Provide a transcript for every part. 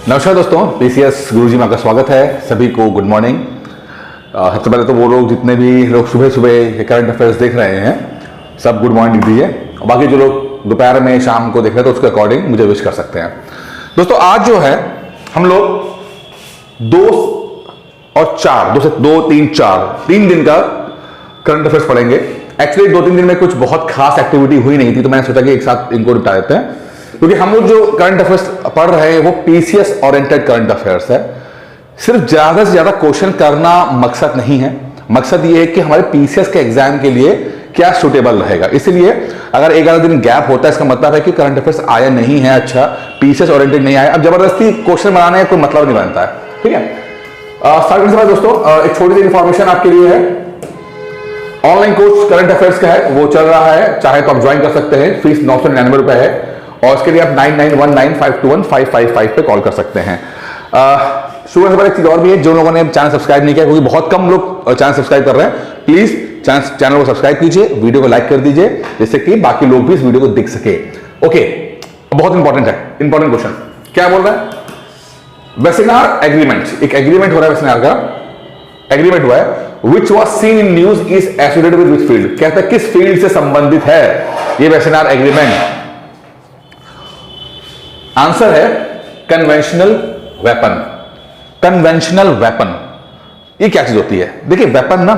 नमस्कार दोस्तों, पीसीएस गुरुजी में आपका स्वागत है। सभी को गुड मॉर्निंग। सबसे पहले तो वो लोग जितने भी लोग सुबह सुबह करंट अफेयर्स देख रहे हैं सब गुड मॉर्निंग दीजिए। बाकी जो लोग दोपहर में शाम को देख रहे हैं तो उसके अकॉर्डिंग मुझे विश कर सकते हैं। दोस्तों आज जो है हम लोग 2 और 4 3 दिन का करंट अफेयर्स पढ़ेंगे। एक्चुअली 2-3 दिन में कुछ बहुत खास एक्टिविटी हुई नहीं थी तो मैंने सोचा कि एक साथ इनको निपटा देते हैं, क्योंकि हम लोग जो करंट अफेयर्स पढ़ रहे हैं वो पीसीएस ओरिएंटेड करंट अफेयर्स है। सिर्फ ज्यादा से ज्यादा क्वेश्चन करना मकसद नहीं है, मकसद ये है कि हमारे पीसीएस के एग्जाम के लिए क्या सुटेबल रहेगा। इसलिए अगर एक आधा दिन गैप होता है इसका मतलब है कि करंट अफेयर्स आया नहीं है, अच्छा पीसीएस ओरिएंटेड नहीं आया। अब जबरदस्ती क्वेश्चन बनाने का कोई मतलब नहीं बनता है, ठीक है। स्टार्ट करने से पहले दोस्तों एक छोटी सी इंफॉर्मेशन आपके लिए है। ऑनलाइन कोर्स करंट अफेयर्स का है, वो चल रहा है, चाहे तो आप ज्वाइन कर सकते हैं। फीस 999 रुपए है और उसके लिए आप 9919521555 पे कॉल कर सकते हैं। शुरू से पहले एक चीज और भी है, जो लोगों ने चैनल सब्सक्राइब नहीं किया, क्योंकि बहुत कम लोग चैनल सब्सक्राइब कर रहे हैं, प्लीज चैनल को सब्सक्राइब कीजिए, वीडियो को लाइक कर दीजिए, जिससे कि बाकी लोग भी इस वीडियो को देख सके। ओके, बहुत इंपॉर्टेंट है, इंपॉर्टेंट क्वेश्चन क्या बोल रहा है। वेसिनार एग्रीमेंट, एक एग्रीमेंट हो रहा है, वेसिनार का एग्रीमेंट हुआ है। Which was seen in news is associated with which field? कहता है किस फील्ड से संबंधित है ये वेसिनार एग्रीमेंट। आंसर है कन्वेंशनल वेपन। कन्वेंशनल वेपन ये क्या चीज होती है? देखिए वेपन ना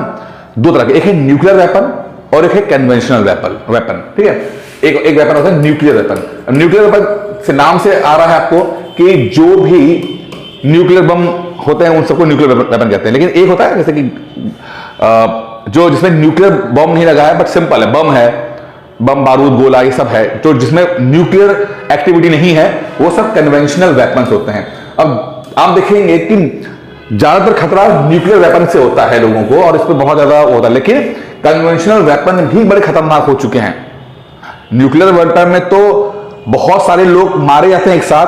2 तरह के, एक है न्यूक्लियर वेपन और एक है कन्वेंशनल वेपन, ठीक है। एक वेपन होता है न्यूक्लियर वेपन। न्यूक्लियर वेपन से नाम से आ रहा है आपको कि जो भी न्यूक्लियर बम होते हैं उन सबको न्यूक्लियर वेपन कहते हैं। लेकिन एक होता है जैसे कि जो जिसमें न्यूक्लियर बम नहीं लगा है बट सिंपल है, बम है, बम बारूद गोला ये सब है, तो जिसमें न्यूक्लियर एक्टिविटी नहीं है वो सब कन्वेंशनल वेपन्स होते हैं। अब आप देखेंगे कि ज्यादातर खतरा न्यूक्लियर वेपन से होता है लोगों को और इस पर बहुत ज्यादा होता है, लेकिन कन्वेंशनल वेपन भी बड़े खतरनाक हो चुके हैं। न्यूक्लियर वेपन में तो बहुत सारे लोग मारे जाते हैं एक साथ,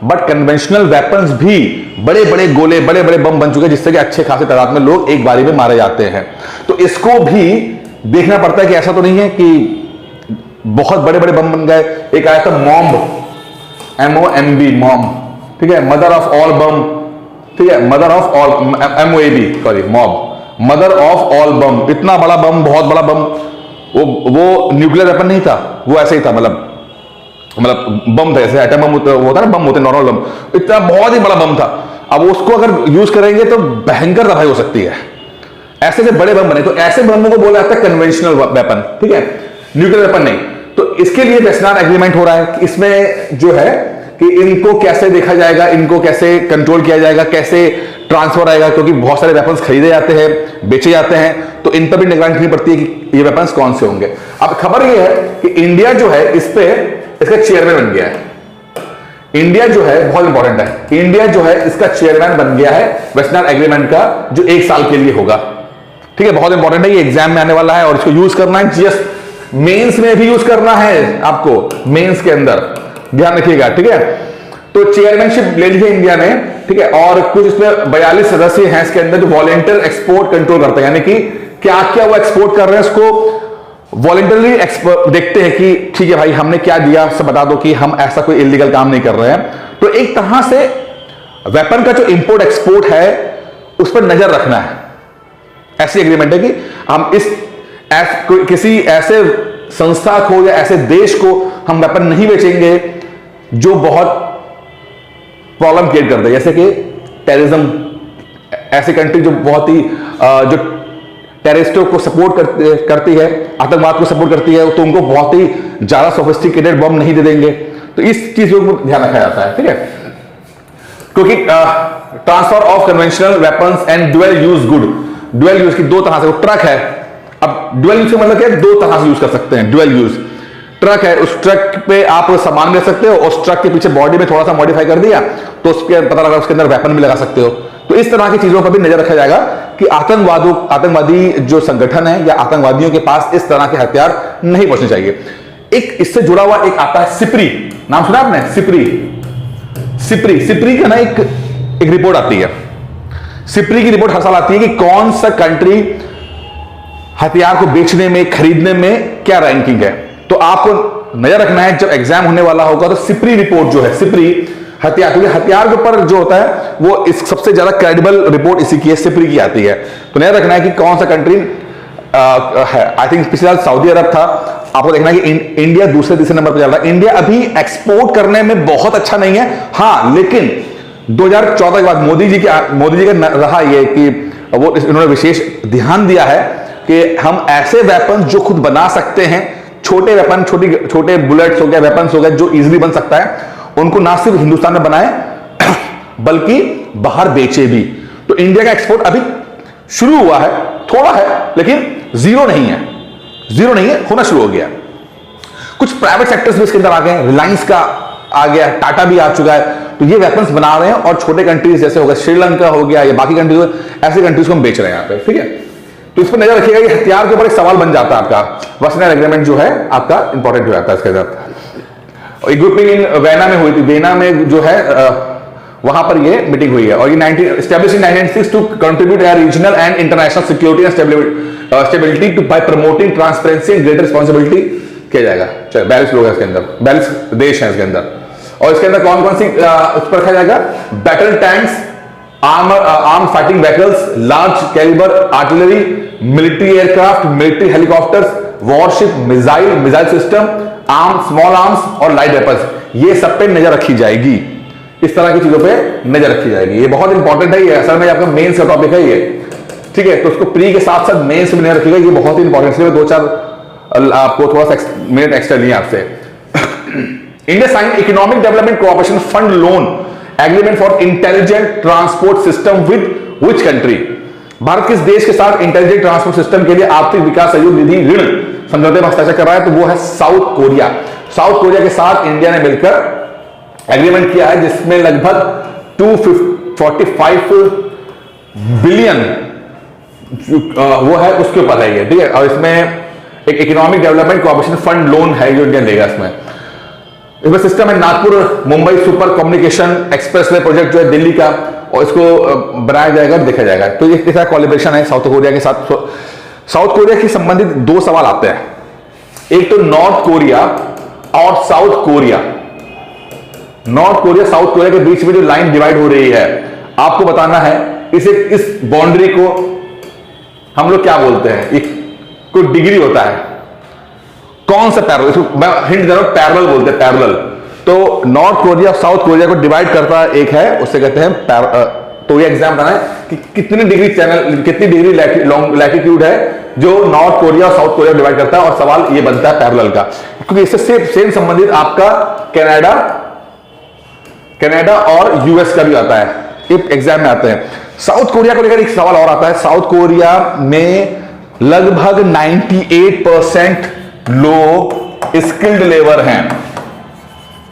बट कन्वेंशनल वेपन्स भी बड़े बड़े गोले, बड़े बड़े बम बन चुके हैं जिससे कि अच्छे खासे तादाद में लोग एक बारी में मारे जाते हैं। तो इसको भी देखना पड़ता है कि ऐसा तो नहीं है कि बहुत बड़े बड़े बम बन गए। एक आया था मॉम्ब, MOMB, मॉम्ब, ठीक है, मदर ऑफ ऑल बम, ठीक है, mother of all, MOAB sorry, MOAB, mother of all bomb. इतना बड़ा बम, बहुत बड़ा बम, वो न्यूक्लियर वेपन नहीं था, वो ऐसे ही था, मतलब बम था, जैसे एटम बम होता है ना, बम होते नॉर्मल बम, इतना बहुत ही बड़ा बम था। अब उसको अगर यूज करेंगे तो भयंकर तबाही हो सकती है। ऐसे से बड़े बम बने, तो ऐसे बमों को बोला जाता है कन्वेंशनल वेपन, ठीक है, न्यूक्लियर वेपन नहीं। तो इसके लिए वेसिनार एग्रीमेंट हो रहा है। इसमें जो है कि इनको कैसे देखा जाएगा, इनको कैसे कंट्रोल किया जाएगा, कैसे ट्रांसफर आएगा, क्योंकि बहुत सारे वेपन्स खरीदे जाते हैं, बेचे जाते हैं, तो इन पर भी निगरानी रखनी पड़ती है कि ये वेपन्स कौन से होंगे। अब खबर ये है कि इंडिया जो है इस पे इसका चेयरमैन बन गया है। इंडिया जो है बहुत इंपॉर्टेंट है, इंडिया जो है इसका चेयरमैन बन गया है वेसिनार एग्रीमेंट का, जो 1 साल के लिए होगा, ठीक है। बहुत इंपॉर्टेंट है, ये एग्जाम में आने वाला है और इसको यूज करना है, जीएस मेंस में भी यूज करना है आपको, मेंस के अंदर ध्यान रखिएगा, ठीक है। तो चेयरमैनशिप ले ली है इंडिया ने, ठीक है, और कुछ इसमें 42 सदस्य हैं इसके अंदर जो वॉलंटियर एक्सपोर्ट कंट्रोल करते हैं, यानी कि क्या क्या वो एक्सपोर्ट कर रहे हैं उसको वॉलंटरली देखते हैं कि ठीक है भाई हमने क्या दिया, सब बता दो कि हम ऐसा कोई इलीगल काम नहीं कर रहे हैं। तो एक तरह से वेपन का जो इंपोर्ट एक्सपोर्ट है उस पर नजर रखना है। ऐसी एग्रीमेंट है कि हम किसी ऐसे संस्था को या ऐसे देश को हम वेपन नहीं बेचेंगे जो बहुत प्रॉब्लम क्रिएट कर दे, जैसे कि टेररिज्म, ऐसी कंट्री जो बहुत ही जो टेररिस्टों को सपोर्ट करती है, आतंकवाद को सपोर्ट करती है, तो उनको बहुत ही ज्यादा सोफिस्टिकेटेड बम नहीं दे देंगे। तो इस चीजों को ध्यान रखा जाता है, ठीक है, क्योंकि transfer of conventional weapons and dual use good, dual use की 2 तरह से, वो ट्रक है, अब ड्यूअल यूज का मतलब क्या है, 2 तरह से यूज कर सकते हैं। ड्यूअल यूज ट्रक है, उस ट्रक पे आप सामान ले सकते हो, उस ट्रक के पीछे बॉडी में थोड़ा सा मॉडिफाई कर दिया तो उसके पता लगा उसके अंदर वेपन भी लगा सकते हो। तो इस तरह की चीजों पर भी नजर रखा जाएगा कि आतंकवादी जो संगठन है या आतंकवादियों के पास इस तरह के हथियार नहीं पहुंचने चाहिए। एक इससे जुड़ा हुआ एक आता है सिप्री, नाम सुना आपने? सिप्री का ना एक रिपोर्ट आती है। सिप्री की रिपोर्ट हर साल आती है कि कौन सा कंट्री हथियार को बेचने में, खरीदने में क्या रैंकिंग है। तो आपको नजर रखना है, जब एग्जाम होने वाला होगा तो सिप्री रिपोर्ट जो है, सिप्री हथियार, क्योंकि हथियार के ऊपर जो होता है वो इस सबसे ज्यादा क्रेडिबल रिपोर्ट इसी की सिप्री की आती है। तो नहीं रखना है कि कौन सा कंट्री है। आई थिंक पिछले साल सऊदी अरब था। आपको देखना है कि इंडिया दूसरे तीसरे नंबर पर चल रहा है। इंडिया अभी एक्सपोर्ट करने में बहुत अच्छा नहीं है, हाँ, लेकिन 2014 के बाद मोदी जी का रहा ये कि वो इन्होंने विशेष ध्यान दिया है कि हम ऐसे वेपन जो खुद बना सकते हैं, छोटे वेपन, छोटे बुलेट्स हो गए, वेपन्स हो गए जो इजीली बन सकता है, उनको ना सिर्फ हिंदुस्तान में बनाए बल्कि बाहर बेचे भी। तो इंडिया का एक्सपोर्ट अभी शुरू हुआ है, थोड़ा है, लेकिन जीरो नहीं है, होना शुरू हो गया। कुछ प्राइवेट सेक्टर्स भी इसके अंदर आ गए, रिलायंस का आ गया, टाटा भी आ चुका है। तो ये वेपन्स बना रहे हैं और छोटे कंट्रीज जैसे हो गए, श्रीलंका हो गया या बाकी कंट्रीज, ऐसे कंट्रीज को हम बेच रहे हैं यहाँ पे, ठीक है। तो इस पर नजर रखिएगा। ये हथियार के ऊपर एक सवाल बन जाता है आपका, वर्सनाइल एग्रीमेंट जो है आपका इंपॉर्टेंट हो जाता है इसके अंदर। एक ग्रुपिंग इन वेना में हुई थी, वेना में जो है वहां पर ये मीटिंग हुई है। और ये 1996 to contribute regional and international security and stability to by promoting transparency and greater responsibility किया जाएगा। चलो 42 लोग हैं इसके अंदर, 42 देश हैं इसके अंदर। और इसके अंदर कौन कौन सी उस पर रखा जाएगा? Battle tanks, arm fighting vehicles, large calibre artillery, military aircraft, military helicopters, warship, missile system, small arms और लाइट वेपन्स, ये सब पे नजर रखी जाएगी। इस तरह की चीजों पे नजर रखी जाएगी। ये बहुत इंपॉर्टेंट है, ये असल में आपका मेंस का टॉपिक है ये, ठीक है। तो उसको प्री के साथ साथ मेंस में नजर रखिएगा, ये बहुत ही इंपॉर्टेंट है। 2-4 आपको थोड़ा सा मिनट एक्स्ट्रा लिए आपसे। India sign economic development cooperation fund loan agreement for intelligent transport system with which country? Bharat किस देश के साथ इंटेलिजेंट ट्रांसपोर्ट सिस्टम के लिए आर्थिक विकास सहयोग निधि ऋण समझौते पर हस्ताक्षर कर रहा है? तो वो है साउथ कोरिया। साउथ कोरिया के साथ इंडिया ने मिलकर एग्रीमेंट किया है, जिसमें लगभग 245 बिलियन वो है, उसके ऊपर है ये, ठीक है। और इसमें एक economic development cooperation fund loan है जो इंडिया लेगा। इसमें सिस्टम है Nagpur Mumbai super communication expressway project जो है दिल्ली का, और इसको बनाया जाएगा और देखा जाएगा। तो ये ऐसा कोलैबोरेशन है साउथ कोरिया के साथ। साउथ कोरिया की संबंधित 2 सवाल आते हैं, एक तो नॉर्थ कोरिया और south Korea. North Korea south Korea के बीच में जो लाइन डिवाइड हो रही है, आपको बताना है इस बाउंड्री को हम लोग क्या बोलते हैं? एक कोई डिग्री होता है, कौन सा पैरेलल? इसको मैं हिंट दे रहा हूं, पैरेलल बोलते हैं, पैरेलल। तो नॉर्थ कोरिया साउथ कोरिया को डिवाइड करता है, एक है, उससे कहते हैं तो ये एग्जाम बनाए कि कितनी डिग्री लैटिट्यूड है जो नॉर्थ कोरिया और साउथ कोरिया डिवाइड करता है, और सवाल ये बनता है पैरेलल का, क्योंकि इससे सेम संबंधित आपका कनाडा और यूएस का भी आता है, एक एग्जाम में आते हैं। साउथ कोरिया को लेकर एक सवाल और आता है। साउथ कोरिया में लगभग 98% लोग स्किल्ड लेबर हैं।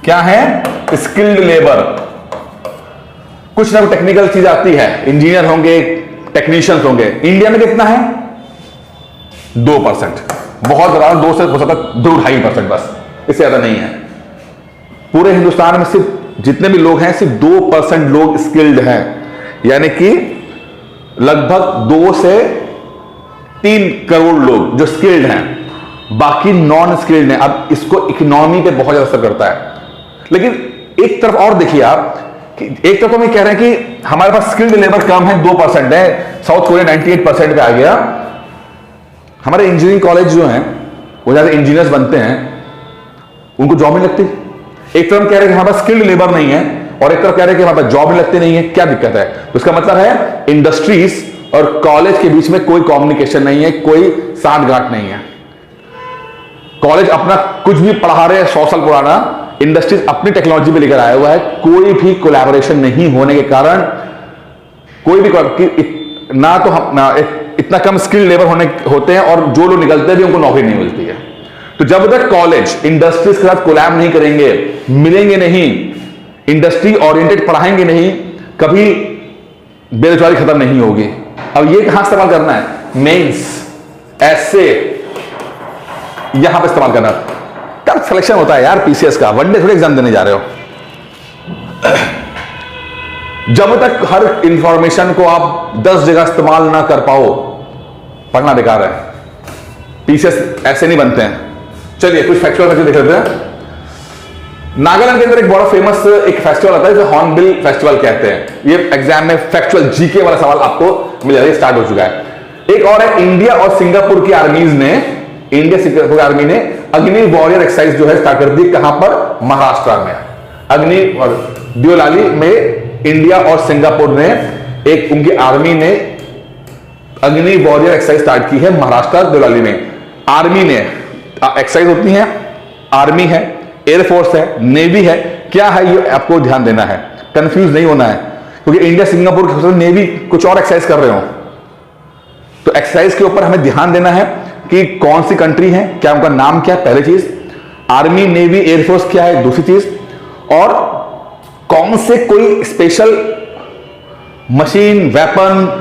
क्या है? Skilled labour. कुछ ना कुछ टेक्निकल चीज आती है, इंजीनियर होंगे, टेक्नीशियंस होंगे। इंडिया में कितना है? 2%, बहुत ज्यादा, 2 से हो सकता है 2-2.5% बस, इससे ज्यादा नहीं है। पूरे हिंदुस्तान में सिर्फ जितने भी लोग हैं, सिर्फ 2% लोग स्किल्ड हैं, यानी कि लगभग 2 से 3 करोड़ लोग जो स्किल्ड हैं, बाकी नॉन स्किल्ड हैं। अब इसको इकोनॉमी पे बहुत ज्यादा असर करता है। लेकिन एक तरफ और देखिए आप, कि एक तरफ तो हम कह रहे हैं कि हमारे पास स्किल्ड लेबर कम है, 2% है, साउथ कोरिया 98% पे आ गया। हमारे इंजीनियरिंग कॉलेज जो हैं वो ज्यादा इंजीनियर्स बनते हैं, उनको जॉब नहीं लगती। एक तरफ कह रहे हैं कि हमारे पास स्किल्ड लेबर नहीं है, और एक तरफ कह रहे हैं कि हमारे पास जॉब लगती नहीं है। क्या दिक्कत है? तो इसका मतलब है इंडस्ट्रीज और कॉलेज के बीच में कोई कम्युनिकेशन नहीं है, कोई साठगांठ नहीं है। कॉलेज अपना कुछ भी पढ़ा रहे हैं 100 साल पुराना, इंडस्ट्रीज अपनी टेक्नोलॉजी पे लेकर आया हुआ है। कोई भी कोलैबोरेशन नहीं होने के कारण कोई भी ना तो हम इतना कम स्किल्ड लेबर होते हैं, और जो लोग निकलते भी उनको नौकरी नहीं मिलती है। तो जब तक कॉलेज इंडस्ट्रीज के साथ कोलैब नहीं करेंगे, मिलेंगे नहीं, इंडस्ट्री ओरिएंटेड पढ़ाएंगे नहीं, कभी बेरोजगारी खत्म नहीं होगी। अब ये कहां इस्तेमाल करना है? मेंस, ऐसे यहां पर इस्तेमाल करना। कब सिलेक्शन होता है यार पीसीएस का? वनडे थोड़ी एग्जाम देने जा रहे हो। जब तक हर इंफॉर्मेशन को आप 10 जगह इस्तेमाल ना कर पाओ, पढ़ना बेकार है। पीसीएस ऐसे नहीं बनते हैं। चलिए कुछ फैक्चुअल देख लेते हैं। नागालैंड के अंदर एक बड़ा फेमस एक फेस्टिवल आता है जिसे हॉर्नबिल फेस्टिवल कहते हैं। ये एग्जाम में फैक्चुअल जीके वाला सवाल आपको मिल जाएगा, स्टार्ट हो चुका है। एक और है, इंडिया और सिंगापुर की आर्मीज ने, इंडिया सिंगापुर आर्मी ने अग्नि वॉरियर एक्सरसाइज जो है स्टार्ट कर दी। कहां पर? महाराष्ट्र में। अग्नि और दियोलाली में इंडिया और सिंगापुर ने एक, उनकी आर्मी ने अग्नि वॉरियर एक्सरसाइज स्टार्ट की है महाराष्ट्र दियोलाली में। आर्मी ने एक्सरसाइज होती है, आर्मी है, एयरफोर्स है, नेवी है, क्या है ये आपको ध्यान देना है, कंफ्यूज नहीं होना है, क्योंकि इंडिया सिंगापुर के नेवी कुछ और एक्सरसाइज कर रहे हो। तो एक्सरसाइज के ऊपर हमें ध्यान देना है कि कौन सी कंट्री है, क्या उनका नाम क्या है, पहली चीज, आर्मी नेवी एयरफोर्स क्या है, दूसरी चीज, और कौन से कोई स्पेशल मशीन, वेपन,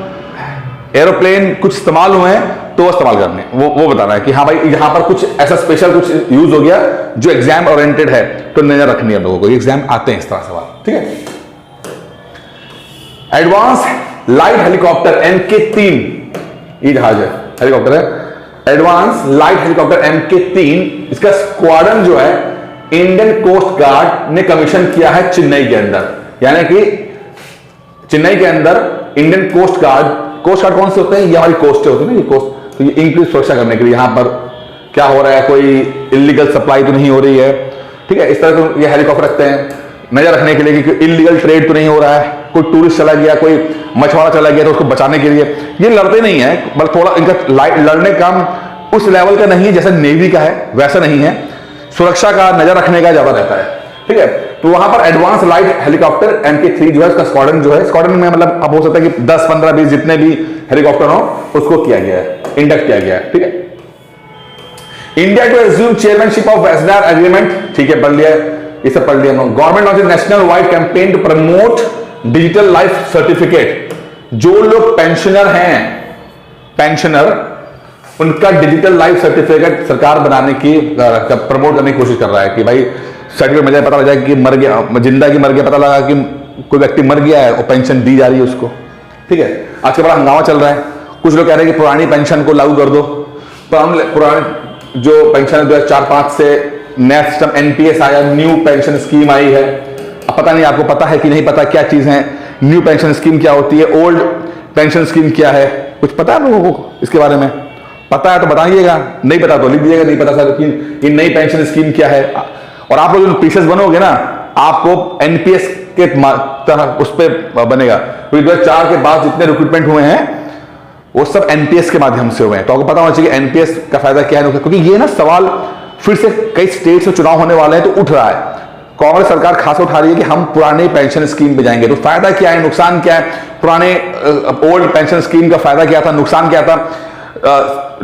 एरोप्लेन कुछ इस्तेमाल हुए हैं तो इस्तेमाल करने, वो बताना है कि हाँ भाई यहां पर कुछ ऐसा स्पेशल कुछ यूज हो गया जो एग्जाम ओरिएंटेड है, तो नजर रखनी है लोगों को। एग्जाम आते हैं इस तरह सवाल, ठीक है। एडवांस लाइट हेलीकॉप्टर MK3, ये जहाज है, हेलीकॉप्टर है, एडवांस लाइट हेलीकॉप्टर MK3, इसका स्क्वाड्रन जो है इंडियन कोस्ट गार्ड ने कमीशन किया है चेन्नई के अंदर। यानी कि चेन्नई के अंदर इंडियन कोस्ट गार्ड कौन से होते हैं? ये हमारी कोस्ट होती है ना, ये कोस्ट, तो ये इनकी सुरक्षा करने के लिए यहां पर क्या हो रहा है, कोई इलीगल सप्लाई तो नहीं हो रही है, ठीक है। इस तरह से ये हेलीकॉप्टर रखते हैं नजर रखने के लिए कि इलीगल ट्रेड तो नहीं हो रहा है, कोई टूरिस्ट चला गया, कोई मछुआरा चला गया तो उसको बचाने के लिए। ये लड़ते नहीं है, बल्कि थोड़ा इनका लड़ने का उस लेवल का नहीं है जैसा नेवी का है, वैसा नहीं है, सुरक्षा का नजर रखने का ज्यादा रहता है, ठीक है। तो वहां पर एडवांस लाइट हेलीकॉप्टर MK3 जो है, उसका स्क्वाड्रन जो है, स्क्वाड्रन में मतलब अब हो सकता है कि 10, 15, 20 जितने भी हेलीकॉप्टर हो उसको किया गया है, इंडक्ट किया गया है, ठीक है। India to assume chairmanship of western agreement, ठीक है, पढ़ लिया, ये सब पढ़ लिया। Government launch nationwide campaign to promote digital life certificate. जो लोग पेंशनर हैं, पेंशनर, उनका डिजिटल लाइफ सर्टिफिकेट सरकार बनाने की प्रमोट करने की कोशिश कर रहा है कि भाई सर्टिफिकेट मुझे पता लग जाए कि मर गया, जिंदा की मर गया, पता लगा कि कोई व्यक्ति मर गया है और पेंशन दी जा रही है उसको, ठीक है। आजकल बड़ा हंगामा चल रहा है, कुछ लोग कह रहे हैं कि पुरानी पेंशन को लागू कर दो, पुरानी जो पेंशन है 2004-05 से नया सिस्टम NPS आया, न्यू पेंशन स्कीम आई है। अब पता नहीं आपको पता है कि नहीं पता क्या चीज है, न्यू पेंशन स्कीम क्या होती है, ओल्ड पेंशन स्कीम क्या है, कुछ पता है लोगों को इसके बारे में? पता है तो बताइएगा, नहीं पता तो लिख दीजिएगा, नहीं पता सर कि नई पेंशन स्कीम क्या है। और आप लोग जो पीसेस बनोगे ना, आपको NPS के तरह उस पर बनेगा, क्योंकि 2004 के बाद जितने रिक्रूटमेंट हुए हैं वो सब NPS के माध्यम से हुए हैं। तो आपको पता होना चाहिए NPS का फायदा क्या है, क्योंकि ये ना सवाल फिर से कई स्टेट से चुनाव होने वाले हैं तो उठ रहा है। कांग्रेस सरकार खास उठा रही है कि हम पुराने पेंशन स्कीम पे जाएंगे, तो फायदा क्या है, नुकसान क्या है, पुराने ओल्ड पेंशन स्कीम का फायदा क्या था, नुकसान क्या था,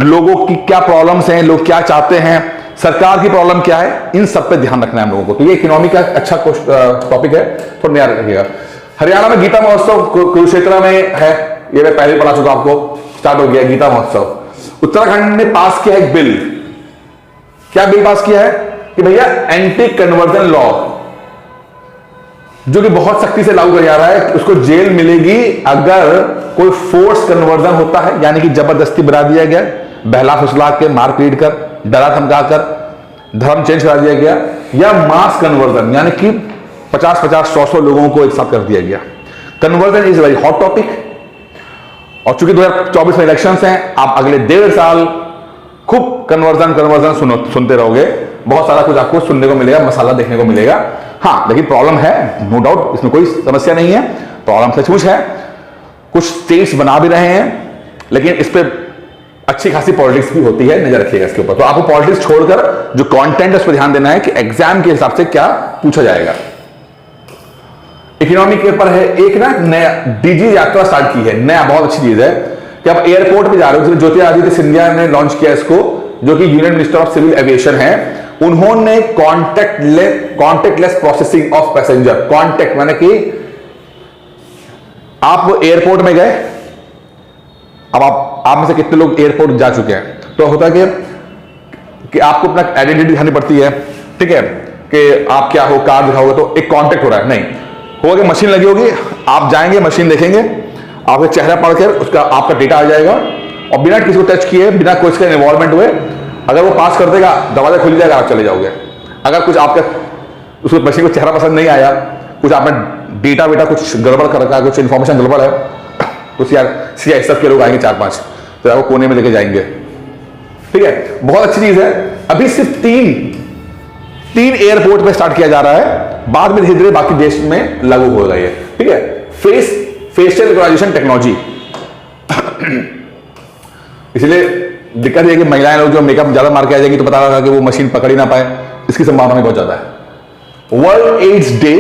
लोगों की क्या प्रॉब्लम्स हैं, लोग क्या चाहते हैं, सरकार की प्रॉब्लम क्या है, इन सब पे ध्यान रखना है हम लोगों को। तो ये इकोनॉमी का अच्छा टॉपिक है, थोड़ा ध्यान रखिएगा। हरियाणा में गीता महोत्सव कुरुक्षेत्र में है, ये मैं पहले पढ़ा चुका आपको, स्टार्ट हो गया गीता महोत्सव। उत्तराखंड ने पास किया एक बिल, क्या बिल पास किया है कि भैया एंटी कन्वर्जन लॉ, जो कि बहुत सख्ती से लागू किया जा रहा है, उसको जेल मिलेगी अगर कोई फोर्स कन्वर्जन होता है, यानी कि जबरदस्ती बना दिया गया, बहला फुसला के, मार पीट कर, डरा धमका कर धर्म चेंज करा दिया गया, या मास कन्वर्जन यानी कि 50-50, 100-100 लोगों को एक साथ कर दिया गया। Conversion is very hot topic, और चूंकि 2024 में इलेक्शंस हैं, आप अगले 1.5 साल खूब कन्वर्जन सुनते रहोगे, बहुत सारा कुछ आपको सुनने को मिलेगा, मसाला देखने को मिलेगा। हाँ, लेकिन प्रॉब्लम है, नो डाउट, इसमें कोई समस्या नहीं है, प्रॉब्लम सचमुच है, कुछ स्टेट्स बना भी रहे हैं, लेकिन इस पे अच्छी खासी पॉलिटिक्स भी होती है, नजर रखिएगा इसके ऊपर। तो आपको पॉलिटिक्स छोड़कर जो कंटेंट है उस पर ध्यान देना है कि एग्जाम के हिसाब से क्या पूछा जाएगा। इकोनॉमी के ऊपर है, एक ना नया डीजी यात्रा स्टार्ट की है, नया बहुत अच्छी चीज है कि आप एयरपोर्ट पे जा रहे हो। ज्योतिरादित्य सिंधिया ने लॉन्च किया इसको, जो कि union minister of civil aviation है। उन्होंने contactless processing of passenger, contact माने कि आप एयरपोर्ट में गए, अब आप में से कितने लोग एयरपोर्ट जा चुके हैं, तो होता है कि आपको अपना आइडेंटिटी दिखानी पड़ती है, ठीक है, कि आप क्या हो, कार्ड दिखाओगे तो एक कांटेक्ट हो रहा है, नहीं होगा कि मशीन लगी होगी, आप जाएंगे, मशीन देखेंगे, आपका चेहरा पढ़कर उसका आपका डेटा आ जाएगा, और बिना किसी को टच किए, बिना कोई इसका इन्वॉल्वमेंट हुए, अगर वो पास कर देगा, दरवाजा खुल जाएगा, आप चले जाओगे। अगर कुछ आपका उसको मशीन को चेहरा पसंद नहीं आया, कुछ आपने डेटा वेटा कुछ गड़बड़ कर रखा, कुछ इन्फॉर्मेशन गड़बड़ है, तो CISF के लोग आएंगे 4-5, तो आपको कोने में लेके जाएंगे। ठीक है, बहुत अच्छी चीज है। अभी सिर्फ तीन एयरपोर्ट पे स्टार्ट किया जा रहा है, बाद में धीरे धीरे बाकी देश में लागू होगा ये। ठीक है, फेशियल रिकॉग्निशन टेक्नोलॉजी। इसलिए दिक्कत है कि महिलाएं लोग जो मेकअप ज्यादा मार के आ जाएगी तो पता लगा कि वो मशीन पकड़ ही ना पाए, इसकी संभावना भी बहुत ज्यादा है। वर्ल्ड एड्स डे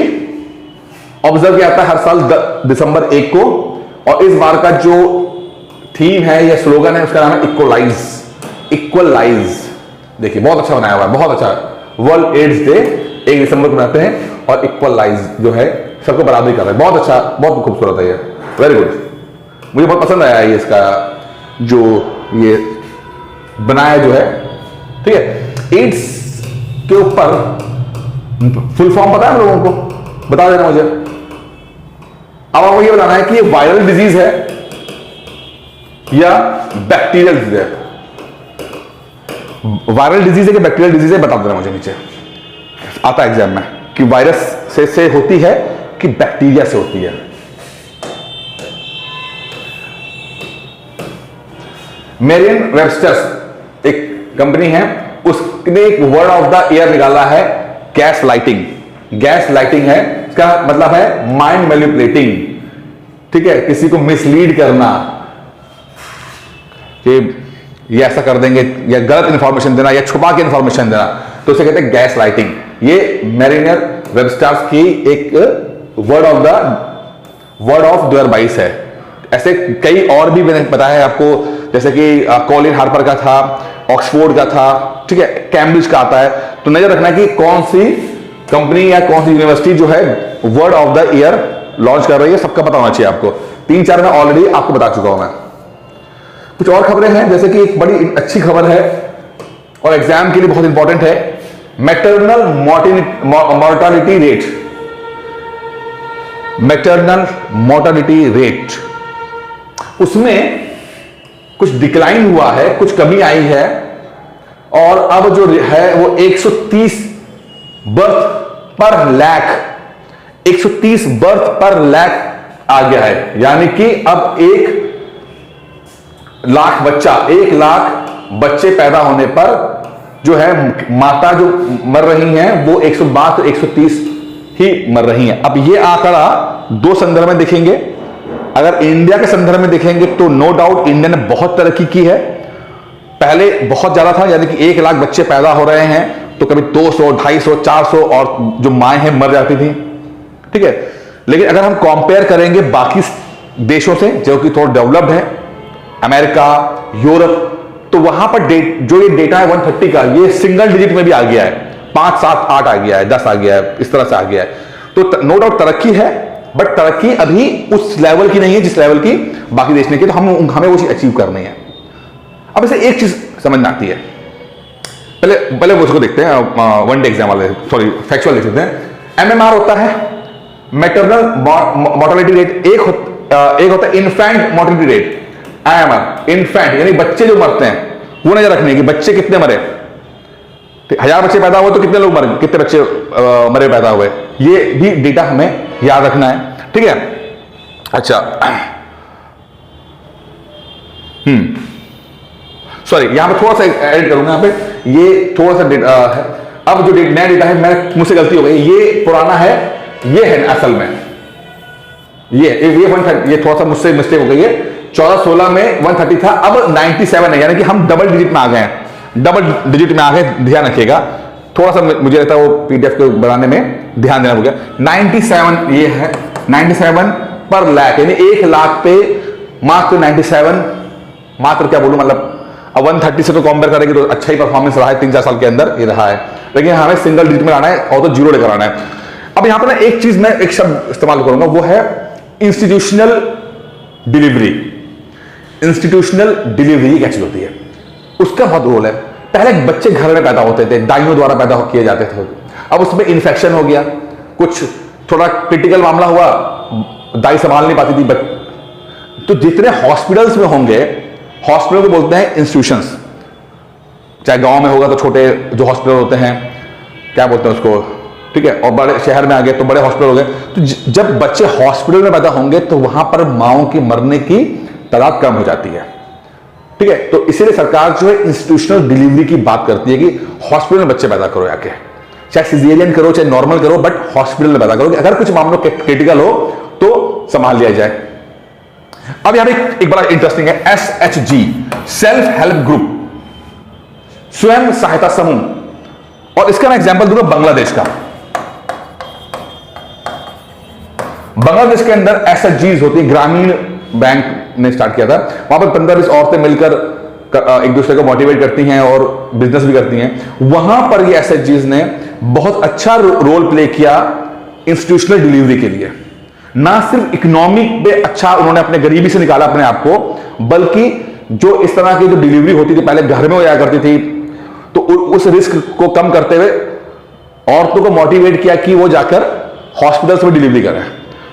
ऑब्जर्व किया जाता है हर साल दिसंबर 1 को, और इस बार का जो थीम है या स्लोगन है उसका नाम है इक्वलाइज। देखिए बहुत अच्छा बनाया हुआ है, बहुत अच्छा। वर्ल्ड एड्स डे 1 दिसंबर को मनाते हैं और इक्वलाइज जो है सबको बराबरी कर रहा है। बहुत अच्छा, बहुत खूबसूरत है ये, वेरी गुड। मुझे बहुत पसंद आया ये इसका जो ये बनाया जो है। ठीक है, एड्स के ऊपर फुल फॉर्म पता है हम लोगों को, बता देना मुझे। अब आपको ये बताना है कि ये वायरल डिजीज है या बैक्टीरियल डिजीज है। वायरल डिजीज है कि बैक्टीरियल डिजीज है, बता देना मुझे नीचे, आता है एग्जाम में कि वायरस से होती है कि बैक्टीरिया से होती है। मेरियन वेबस्टर्स एक कंपनी है, उसने एक वर्ड ऑफ द ईयर निकाला है गैस लाइटिंग। गैस लाइटिंग है, इसका मतलब है माइंड मैनिपुलेटिंग। ठीक है, किसी को मिसलीड करना कि ये ऐसा कर देंगे, या गलत इंफॉर्मेशन देना, या छुपा के इंफॉर्मेशन देना, तो उसे कहते हैं गैस लाइटिंग। ये मेरियन वेबस्टर्स की एक वर्ड ऑफ 2022 है। ऐसे कई और भी मैंने बताया है आपको, जैसे कि कॉलिन हार्पर का था, ऑक्सफोर्ड का था, ठीक है, कैम्ब्रिज का आता है। तो नजर रखना कि कौन सी कंपनी या कौन सी यूनिवर्सिटी जो है word of the year launch कर रही है, सबका पता होना चाहिए आपको। 3-4 में ऑलरेडी आपको बता चुका हूं मैं। कुछ और खबरें हैं, जैसे कि एक बड़ी अच्छी खबर है और एग्जाम के लिए बहुत इंपॉर्टेंट है, maternal mortality rate. Maternal mortality rate, उसमें कुछ डिक्लाइन हुआ है, कुछ कमी आई है, और अब जो है वो 130 बर्थ पर लाख, 130 बर्थ पर लाख आ गया है। यानी कि अब 1 लाख बच्चे पैदा होने पर जो है माता जो मर रही हैं वो 130 ही मर रही हैं। अब ये आंकड़ा 2 संदर्भ में देखेंगे। अगर इंडिया के संदर्भ में देखेंगे तो नो डाउट इंडिया ने बहुत तरक्की की है। पहले बहुत ज्यादा था, यानी कि 1 लाख बच्चे पैदा हो रहे हैं तो कभी 200, 250, 400 और जो माएँ हैं मर जाती थी। ठीक है, लेकिन अगर हम कंपेयर करेंगे बाकी देशों से जो कि थोड़ा डेवलप्ड है, अमेरिका, यूरोप, तो वहां पर जो ये डेटा है 130 का, ये सिंगल डिजिट में भी आ गया है, 5, 7, 8 आ गया है, 10 आ गया है, इस तरह से आ गया है। तो नो डाउट तरक्की है, बट तरक्की अभी उस लेवल की नहीं है जिस लेवल की बाकी देश ने की। तो हमें वो चीज अचीव करनी है। अब इसे एक चीज समझ में आती है, पहले वो उसको देखते हैं, वन डे एग्जाम वाले, सॉरी फैक्चुअल देख लेते हैं। MMR होता है मैटरनल मॉर्टेलिटी रेट, एक होता है infant mortality rate. IMR infant यानी बच्चे जो मरते हैं, वो नजर रखनी है कि बच्चे कितने मरे। 1000 बच्चे पैदा हुए तो कितने लोग मरे, कितने बच्चे मरे पैदा हुए, ये भी डेटा हमें याद रखना है। ठीक है, अच्छा, सॉरी यहां पे थोड़ा सा ऐड करूंगा, यहां पे ये थोड़ा सा डेटा है। अब जो नया डेटा है, मैं मुझसे गलती हो गई, ये पुराना है, ये है असल में ये 130, ये थोड़ा सा मुझसे मिस्टेक हो गई है। 14-16 में 130 था, अब 97 है, यानी कि हम डबल डिजिट में आ गए हैं, डबल डिजिट में आ गए। ध्यान रखिएगा, थोड़ा सा मुझे लगता है वो PDF को बनाने में ध्यान देना होगा। 97 ये है, 97 पर लाख, यानी 1 लाख पे मात्र 97, मात्र क्या बोलूं, मतलब अब 130 से तो कंपेयर करेंगे तो अच्छा ही परफॉर्मेंस रहा है 3-4 साल के अंदर, ये रहा है। लेकिन हमें सिंगल डिजिट में लाना है और तो 0 लेकर आना है। अब यहां पर ना एक चीज, मैं एक शब्द इस्तेमाल करूंगा, वो है इंस्टीट्यूशनल डिलीवरी। इंस्टीट्यूशनल डिलीवरी क्या चीज होती है, उसका बहुत रोल है। पहले बच्चे घर में पैदा होते थे, दाइयों द्वारा पैदा किए जाते थे, अब उसमें इन्फेक्शन हो गया, कुछ थोड़ा क्रिटिकल मामला हुआ, दाई संभाल नहीं पाती थी, तो जितने हॉस्पिटल्स में होंगे, हॉस्पिटल को बोलते हैं ठीक है, और बड़े शहर में आ गए तो बड़े हॉस्पिटल हो गए। तो जब बच्चे हॉस्पिटल में पैदा होंगे तो वहां पर माओं की मरने की तादाद कम हो जाती है, ठीक है। तो इसीलिए सरकार जो है इंस्टीट्यूशनल डिलीवरी की बात करती है कि हॉस्पिटल में बच्चे पैदा करो आके, चाहे सिजेरियन करो चाहे नॉर्मल करो, बट हॉस्पिटल में पैदा करो, अगर कुछ मामलों क्रिटिकल हो तो संभाल लिया जाए। अब यहां पे एक बड़ा इंटरेस्टिंग है, SHG सेल्फ हेल्प ग्रुप, स्वयं सहायता समूह। और इसका मैं एग्जांपल दूंगा बांग्लादेश का। बांग्लादेश के अंदर SHGs होती है, ग्रामीण बैंक ने स्टार्ट किया था। वहां पर 15-20 औरतें मिलकर एक दूसरे को मोटिवेट करती हैं और बिजनेस भी करती हैं। वहां पर ये SHGs ने बहुत अच्छा रोल प्ले किया इंस्टीट्यूशनल डिलीवरी के लिए। ना सिर्फ इकोनॉमिक में अच्छा उन्होंने अपने गरीबी से निकाला अपने आप को, बल्कि जो इस तरह की जो डिलीवरी होती थी पहले घर में हो जाया करती थी, तो उस रिस्क को कम करते हुए औरतों को मोटिवेट किया कि वो जाकर हॉस्पिटल्स में डिलीवरी करें।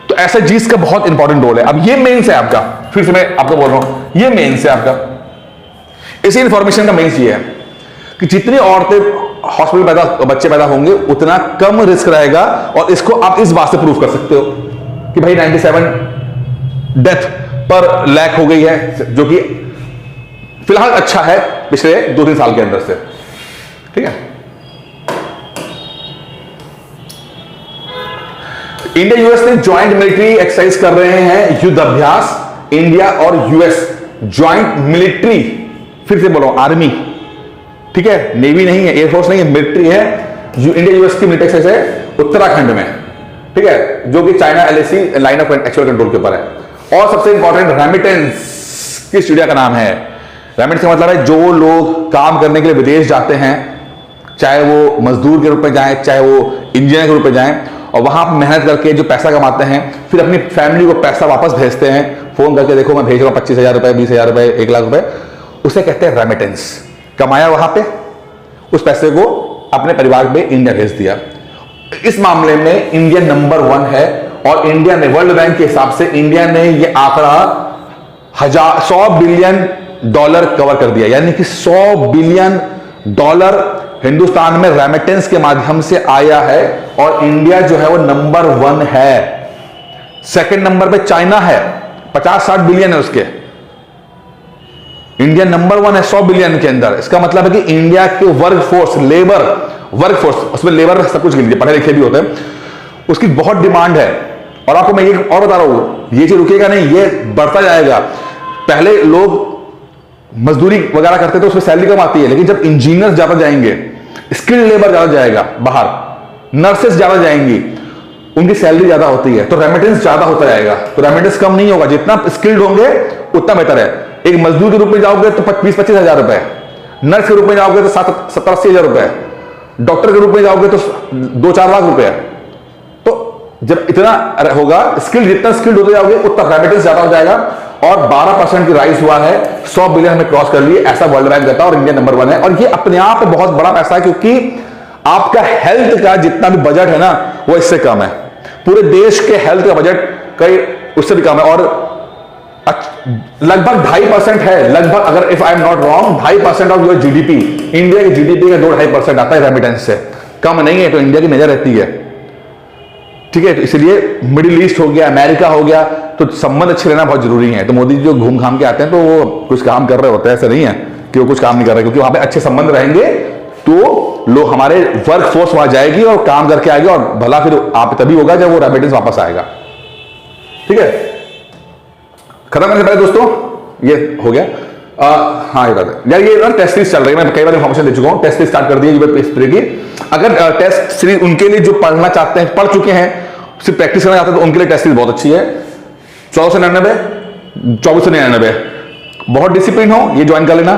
तो SHGs का बहुत इंपॉर्टेंट रोल है। अब ये मेंस है आपका, फिर से मैं आपको बोल रहा हूं, ये मेंस है आपका। इसी इंफॉर्मेशन का मेंस ये है कि जितनी औरतें हॉस्पिटल बच्चे पैदा होंगे उतना कम रिस्क रहेगा। और इसको आप इस बात से प्रूव कर सकते हो कि भाई 97 डेथ पर लैक हो गई है, जो कि फिलहाल अच्छा है पिछले 2-3 साल के अंदर से, ठीक है। इंडिया यूएस ने ज्वाइंट मिलिट्री एक्सरसाइज कर रहे हैं, युद्ध अभ्यास, इंडिया और यूएस ज्वाइंट मिलिट्री, फिर से बोलो आर्मी, ठीक है, नेवी नहीं है, एयरफोर्स नहीं है, मिलिट्री है। इंडिया यूएस की मिलिट्री एक्सरसाइज है उत्तराखंड में, ठीक है, जो कि China LAC line of actual control के ऊपर है। और सबसे इंपॉर्टेंट रेमिटेंस किस इंडिया का नाम है। रेमिटेंस का मतलब है जो लोग काम करने के लिए विदेश जाते हैं, चाहे वो मजदूर के रूप में जाएं, चाहे वो इंजीनियर के रूप में जाएं, और वहां मेहनत करके जो पैसा कमाते हैं, फिर अपनी फैमिली को पैसा वापस भेजते हैं, फोन करके देखो मैं भेज रहा हूं 25,000 रुपए, 20,000 रुपए, 1 लाख रुपए, उसे कहते हैं रेमिटेंस। कमाया वहां पे, उस पैसे को अपने परिवार में इंडिया भेज दिया। इस मामले में इंडिया नंबर 1 है। और इंडिया ने, वर्ल्ड बैंक के हिसाब से इंडिया ने यह आंकड़ा $100 बिलियन कवर कर दिया, यानी कि $100 बिलियन हिंदुस्तान में रेमिटेंस के माध्यम से आया है। और इंडिया जो है वो नंबर 1 है। सेकंड नंबर पे चाइना है, 50-60 बिलियन है उसके। इंडिया नंबर 1 है 100 बिलियन के अंदर। इसका मतलब है कि इंडिया के वर्कफोर्स, वर्कफोर्स, उसमें लेबर सब कुछ गिन, पढ़े लिखे भी होते हैं, उसकी बहुत डिमांड है। और आपको मैं ये और बता रहा हूं, ये चीज रुकेगा नहीं, ये बढ़ता जाएगा। पहले लोग मजदूरी वगैरह करते तो उसमें सैलरी कम आती है, लेकिन जब इंजीनियर ज्यादा जाएंगे, स्किल्ड लेबर ज्यादा जाएगा बाहर, नर्सेस ज्यादा जाएंगी, उनकी सैलरी ज्यादा होती है, तो रेमिटेंस ज्यादा होता जाएगा। तो रेमिटेंस कम नहीं होगा, जितना स्किल्ड होंगे उतना बेहतर है। एक मजदूर के रूप में जाओगे तो 20-25 हजार रुपए, नर्स के रूप में जाओगे तो 70-80 हजार रुपए, डॉक्टर के रूप में जाओगे तो 2-4 लाख रुपए। तो जब इतना होगा, स्किल्ड जितना स्किल्ड होते जाओगे उतना रेमिटेंस ज्यादा हो जाएगा। और 12% की राइज हुआ है, 100 बिलियन में क्रॉस कर लिए, ऐसा वर्ल्ड बैंक कहता है। और इंडिया नंबर 1 है। और ये अपने आप में बहुत बड़ा पैसा है, क्योंकि आपका हेल्थ का जितना भी बजट है ना, वो इससे कम है। पूरे देश के हेल्थ का बजट कई उससे भी कम है। और लगभग 2.5% है, लगभग, अगर if I am not wrong, 2.5% of your GDP, India की GDP का 2-2.5% आता है रेमिटेंस से, कम नहीं है। तो इंडिया की नजर रहती है, ठीक है। तो इसलिए मिडिल ईस्ट हो गया, अमेरिका हो गया, तो संबंध अच्छे रहना बहुत जरूरी है। तो मोदी जी जो घूम घाम के आते हैं तो वो कुछ काम कर रहे होते हैं, ऐसा नहीं है कि वो कुछ काम नहीं कर रहे, क्योंकि वहां पे अच्छे संबंध रहेंगे तो लोग, हमारे वर्कफोर्स वहां जाएगी और काम करके आएगी, और भला फिर आप तभी होगा जब वो रेमिटेंस वापस आएगा, ठीक है। खत्म करने से पहले दोस्तों ये हो गया, हाँ ये बात है यार, ये टेस्ट सीरीज चल रही है, मैं कई बार इन्फॉर्मेशन दे चुका हूँ। टेस्ट सीरीज स्टार्ट कर दी है की। अगर टेस्ट सीरीज उनके लिए जो पढ़ना चाहते हैं, पढ़ चुके हैं, सिर्फ प्रैक्टिस करना चाहते हैं, तो उनके लिए टेस्ट सीरीज बहुत अच्छी है। 1499, 2499, बहुत डिसिप्लिन हो ये ज्वाइन कर लेना,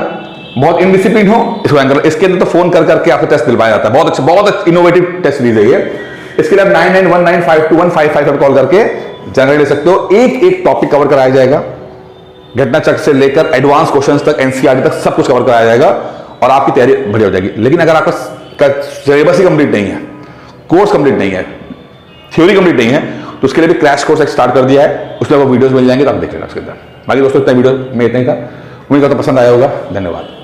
बहुत इनडिसिप्लिन हो इसको ज्वाइन कर लेना। इसके अंदर तो फोन कर करके आपको टेस्ट दिलवाया जाता है, बहुत अच्छा इनोवेटिव टेस्ट सीरीज है ये। इसके लिए आप 9919521555 कॉल करके जानकारी ले सकते हो। एक टॉपिक कवर कराया जाएगा, घटना चक्र से लेकर एडवांस क्वेश्चंस तक, NCERT तक सब कुछ कवर कराया जाएगा, और आपकी तैयारी बढ़िया हो जाएगी। लेकिन अगर आपका सिलेबस ही कंप्लीट नहीं है, कोर्स कंप्लीट नहीं है, थ्योरी कंप्लीट नहीं है, तो उसके लिए भी क्रैश कोर्स स्टार्ट कर दिया है, उसमें वो वीडियोस मिल जाएंगे, तो आप देख लेना उसके अंदर। बाकी दोस्तों इतना वीडियो में इतना ही था, उम्मीद करता पसंद आया होगा। धन्यवाद।